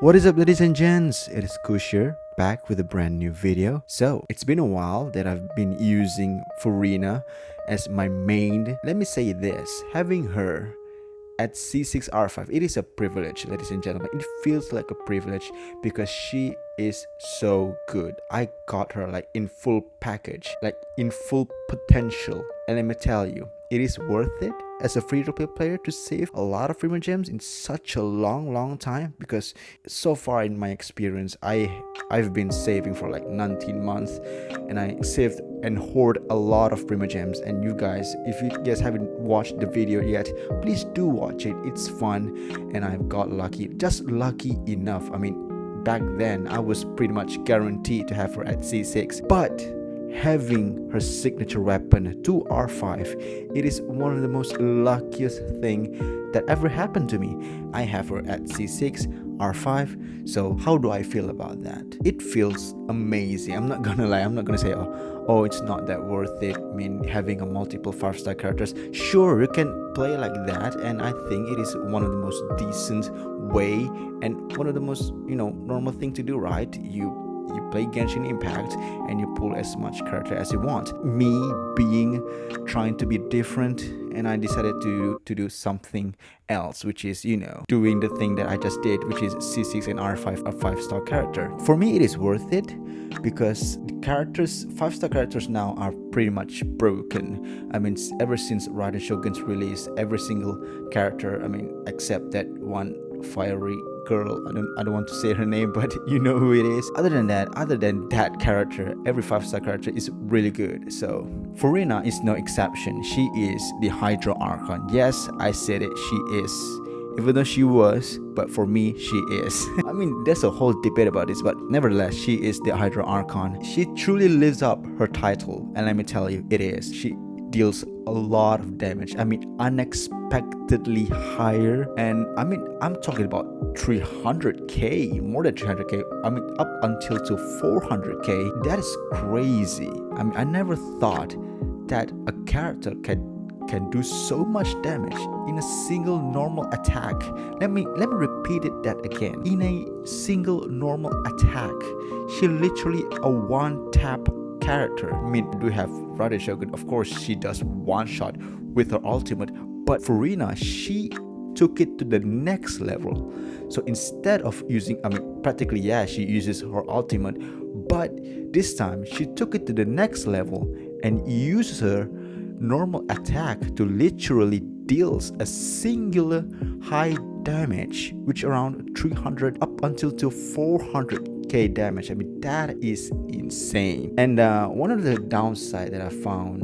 What is up, ladies and gents? It is Kush back with a brand new video. So it's been a while that I've been using Furina as my main. Let me say this, having her at C6R5, it is a privilege, ladies and gentlemen. It feels like a privilege because she is so good. I got her like in full package, like in full potential. And let me tell you, it is worth it as a free-to-play player to save a lot of premium gems in such a long time, because so far in my experience I've been saving for like 19 months and I saved and hoard a lot of premium gems. And you guys, if you guys haven't watched the video yet, please do watch it. It's fun and I've got lucky, just lucky enough. I mean, back then I was pretty much guaranteed to have her at C6, but having her signature weapon 2R5, it is one of the most luckiest thing that ever happened to me. I have her at C6 R5. So how do I feel about that? It feels amazing. I'm not gonna lie, I'm not gonna say oh it's not that worth it. I mean, having a multiple 5-star characters, sure, you can play like that, and I think it is one of the most decent way and one of the most normal thing to do, right? You play Genshin Impact and you pull as much character as you want. Me being trying to be different, and I decided to do something else, which is doing the thing that I just did, which is C6 and R5, a 5-star character. For me it is worth it because the characters, 5-star characters now are pretty much broken. I mean, ever since Raiden Shogun's release, every single character, I mean, except that one fiery girl, I don't want to say her name, but you know who it is. Other than that character, every 5-star character is really good. So Furina is no exception. She is the Hydro Archon. Yes, I said it, she is. Even though she was, but for me, she is. I mean, there's a whole debate about this, but nevertheless, she is the Hydro Archon. She truly lives up her title, and let me tell you, it is. She deals a lot of damage. I mean, unexpectedly higher, and I mean, I'm talking about 300k, more than 300k. I mean, up until to 400k. That is crazy. I mean, I never thought that a character can do so much damage in a single normal attack. Let me repeat that again. In a single normal attack, she literally a one-tap character. I mean, we have Raiden Shogun, of course she does one shot with her ultimate, but Furina, she took it to the next level. So instead of using, I mean, practically, yeah, she uses her ultimate, but this time she took it to the next level and uses her normal attack to literally deals a singular high damage, which around 300 up until to 400k damage. I mean, that is insane. And one of the downside that I found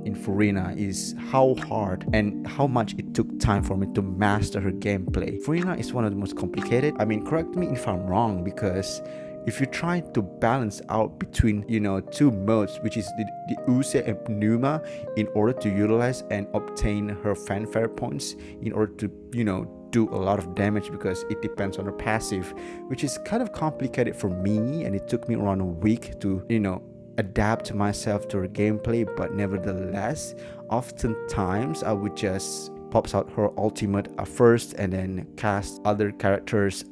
in Furina is how hard and how much it took time for me to master her gameplay. Furina is one of the most complicated. I mean, correct me if I'm wrong, because if you try to balance out between two modes, which is the Usia and Pneuma, in order to utilize and obtain her fanfare points, in order to do a lot of damage, because it depends on her passive, which is kind of complicated for me, and it took me around a week to adapt myself to her gameplay. But nevertheless, oftentimes I would just pops out her ultimate first, and then cast other characters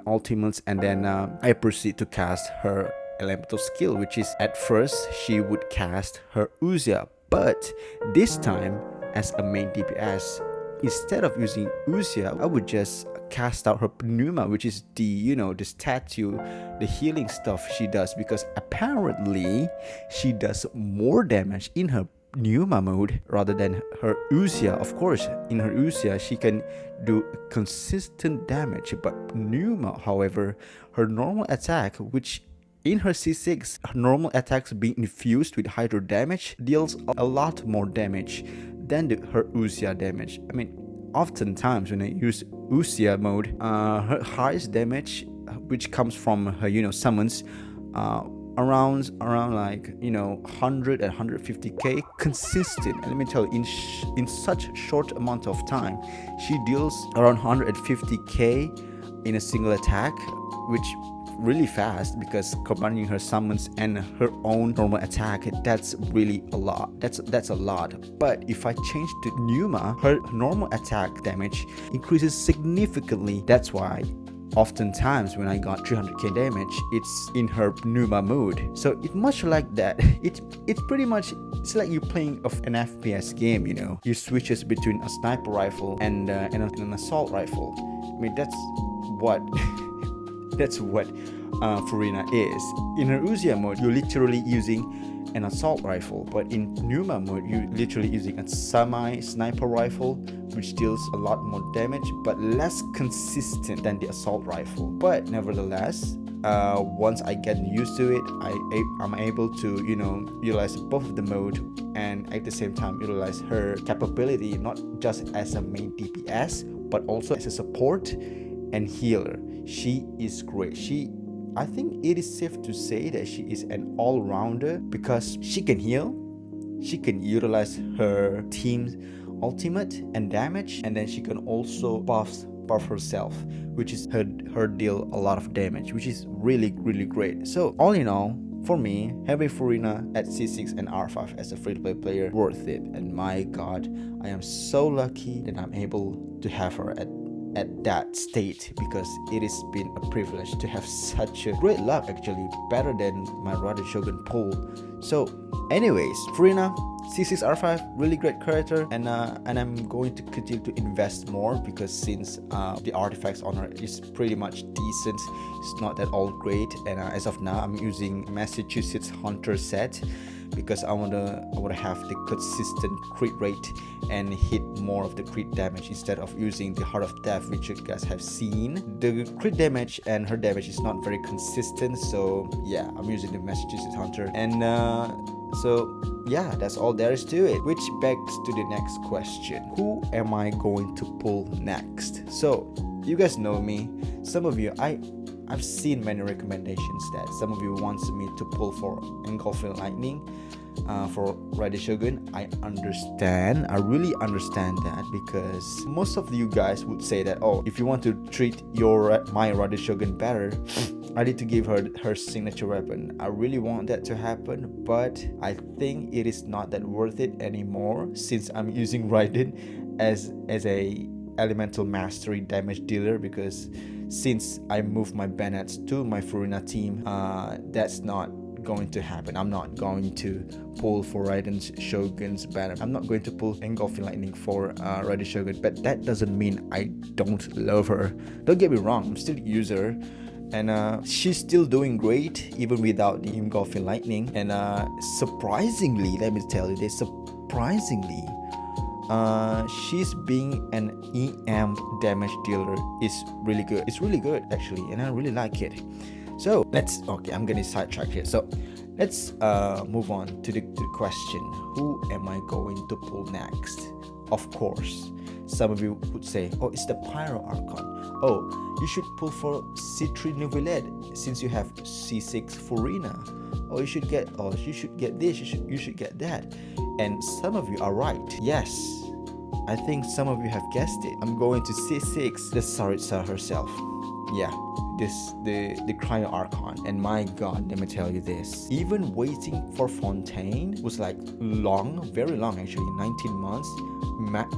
ultimates, and then I proceed to cast her elemental skill, which is, at first she would cast her Usia, but this time as a main DPS, instead of using Usia, I would just cast out her Pneuma, which is the the statue, the healing stuff she does, because apparently she does more damage in her Pneuma mode rather than her Usia. Of course, in her Usia she can do consistent damage, but Pneuma, however, her normal attack, which in her C6, her normal attacks being infused with hydro damage, deals a lot more damage than her Usia damage. I mean, oftentimes when I use Usia mode, her highest damage, which comes from her summons, around like 100 and 150k consistent. And let me tell you, in such short amount of time, she deals around 150k in a single attack, which really fast, because combining her summons and her own normal attack, that's really a lot. That's a lot. But if I change to Numa, her normal attack damage increases significantly. That's why oftentimes when I got 300k damage, it's in her Numa mode. So it's much like that. It's pretty much, it's like you playing an FPS game, you know. You switches between a sniper rifle and an assault rifle. I mean, that's what that's what Furina is. In her Uziah mode, you're literally using an assault rifle, but in Numa mode, you're literally using a semi-sniper rifle, which deals a lot more damage but less consistent than the assault rifle. But nevertheless, once I get used to it, I'm able to, you know, utilize both of the mode and at the same time utilize her capability not just as a main DPS but also as a support and healer. She is great. I think it is safe to say that she is an all-rounder because she can heal, she can utilize her team's ultimate and damage, and then she can also buff herself, which is her deal a lot of damage, which is really great. So all in all, for me, having Furina at C6 and R5 as a free-to-play player, worth it. And my god, I am so lucky that I'm able to have her at that state, because it has been a privilege to have such a great luck, actually better than my Radha Shogun pull. So anyways, Furina C6R5, really great character, and I'm going to continue to invest more, because since the artifacts on her is pretty much decent, it's not that all great, and as of now I'm using Massachusetts Hunter set because I wanna have the consistent crit rate and hit more of the crit damage instead of using the Heart of Death, which you guys have seen. The crit damage and her damage is not very consistent, so yeah, I'm using the Massachusetts Hunter, and so yeah, that's all there is to it, which begs to the next question: who am I going to pull next? So you guys know me. Some of you, I've seen many recommendations that some of you wants me to pull for Engulfing Lightning for Radha Shogun. I understand. I really understand that, because most of you guys would say that, oh, if you want to treat my Radha Shogun better, I need to give her signature weapon. I really want that to happen, but I think it is not that worth it anymore, since I'm using Raiden as a elemental mastery damage dealer, because since I moved my bannets to my Furina team, that's not going to happen. I'm not going to pull for Raiden's Shogun's banner. I'm not going to pull Engulfing Lightning for Radha Shogun, but that doesn't mean I don't love her. Don't get me wrong, I'm still a user, and she's still doing great even without the Engulfing Lightning. And surprisingly, let me tell you this, surprisingly, she's being an EM damage dealer is really good. It's really good actually, and I really like it. So okay, I'm gonna sidetrack here. So let's move on to the question: who am I going to pull next? Of course, some of you would say, oh, it's the Pyro Archon. Oh, you should pull for C3 Neuvillette since you have C6 Furina. Oh, you should get this, you should get that. And some of you are right. Yes, I think some of you have guessed it. I'm going to C6, the Saritsa herself. Yeah, the Cryo Archon. And my god, let me tell you this, even waiting for Fontaine was like long, very long actually, 19 months.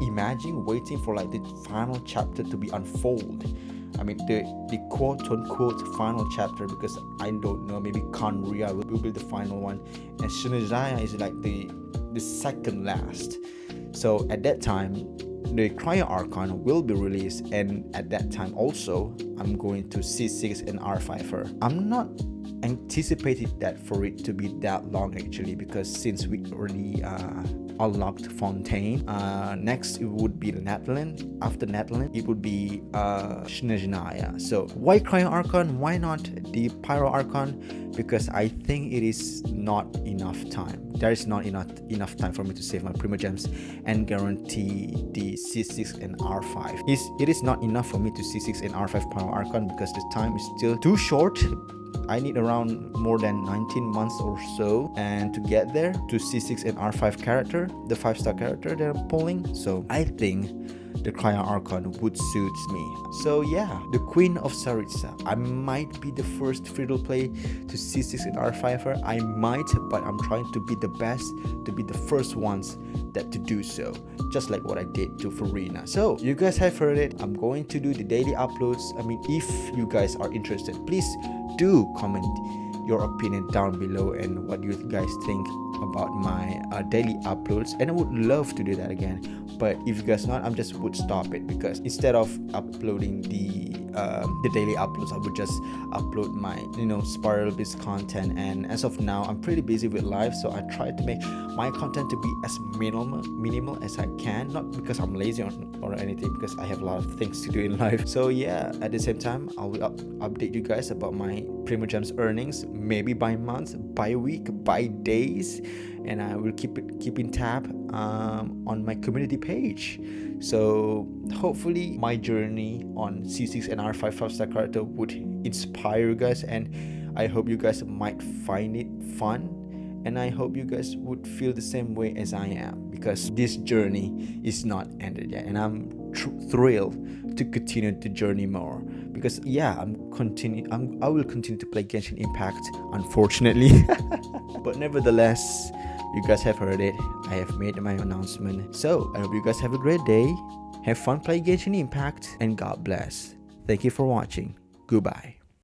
Imagine waiting for like the final chapter to be unfold. I mean the quote-unquote final chapter, because I don't know, maybe Kanria will be the final one, and Shunajaya is like the second last. So at that time, the Cryo Archon will be released, and at that time also I'm going to C6 and R5 her. I'm not anticipating that for it to be that long actually, because since we already unlocked Fontaine, next it would be the Natlan. After Natlan it would be Shinajinaya. So why Cryo Archon? Why not the Pyro Archon? Because I think it is not enough time. There is not enough time for me to save my Primogems and guarantee the C6 and R5. It is not enough for me to C6 and R5 Pyro Archon, because the time is still too short. I need around more than 19 months or so and to get there to C6 and R5 character, the 5-star character that I'm pulling. So I think the Cryon Archon would suit me. So yeah, the Queen of Saritsa. I might be the first free-to-play to C6 and R5 her. I might, but I'm trying to be the best, to be the first ones that to do so, just like what I did to Farina. So you guys have heard it. I'm going to do the daily uploads. I mean, if you guys are interested, please do comment your opinion down below and what you guys think about my daily uploads, and I would love to do that again. But if you guys not, I'm just would stop it, because instead of uploading the daily uploads, I would just upload my spiral based content. And as of now, I'm pretty busy with life, so I try to make my content to be as minimal as I can, not because I'm lazy or anything, because I have a lot of things to do in life. So yeah, at the same time, I will update you guys about my Primogems earnings, maybe by month, by week, by days, and I will keep in tab on my community page. So hopefully my journey on C6 and R5 5-star character would inspire you guys, and I hope you guys might find it fun, and I hope you guys would feel the same way as I am, because this journey is not ended yet, and I'm thrilled to continue the journey more, because yeah, I will continue to play Genshin Impact, unfortunately. But nevertheless, you guys have heard it. I have made my announcement. So I hope you guys have a great day. Have fun playing Genshin Impact, and God bless. Thank you for watching. Goodbye.